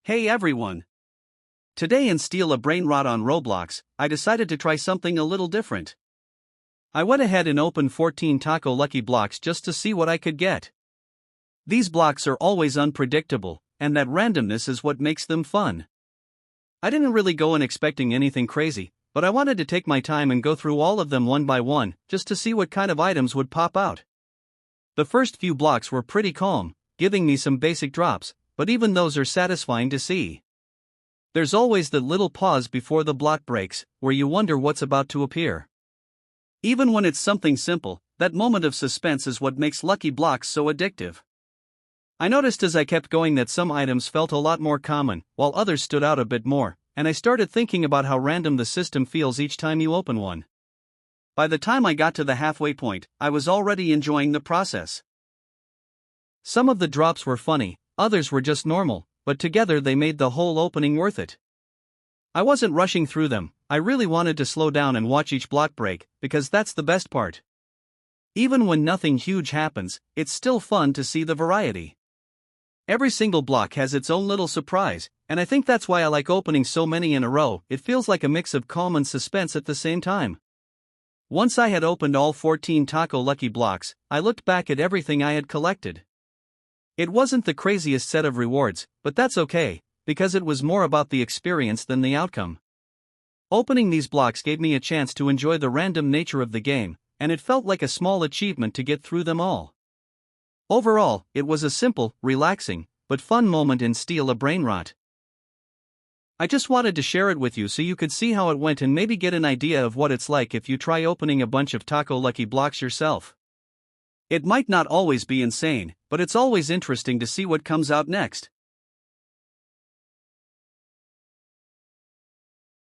Hey everyone! Today in Steal a Brainrot on Roblox, I decided to try something a little different. I went ahead and opened 14 Taco Lucky blocks just to see what I could get. These blocks are always unpredictable, and that randomness is what makes them fun. I didn't really go in expecting anything crazy, but I wanted to take my time and go through all of them one by one, just to see what kind of items would pop out. The first few blocks were pretty calm, giving me some basic drops, but even those are satisfying to see. There's always the little pause before the block breaks, where you wonder what's about to appear. Even when it's something simple, that moment of suspense is what makes lucky blocks so addictive. I noticed as I kept going that some items felt a lot more common, while others stood out a bit more, and I started thinking about how random the system feels each time you open one. By the time I got to the halfway point, I was already enjoying the process. Some of the drops were funny, others were just normal, but together they made the whole opening worth it. I wasn't rushing through them, I really wanted to slow down and watch each block break, because that's the best part. Even when nothing huge happens, it's still fun to see the variety. Every single block has its own little surprise, and I think that's why I like opening so many in a row. It feels like a mix of calm and suspense at the same time. Once I had opened all 14 Taco Lucky blocks, I looked back at everything I had collected. It wasn't the craziest set of rewards, but that's okay, because it was more about the experience than the outcome. Opening these blocks gave me a chance to enjoy the random nature of the game, and it felt like a small achievement to get through them all. Overall, it was a simple, relaxing, but fun moment in Steal a Brainrot. I just wanted to share it with you so you could see how it went and maybe get an idea of what it's like if you try opening a bunch of Taco Lucky blocks yourself. It might not always be insane, but it's always interesting to see what comes out next.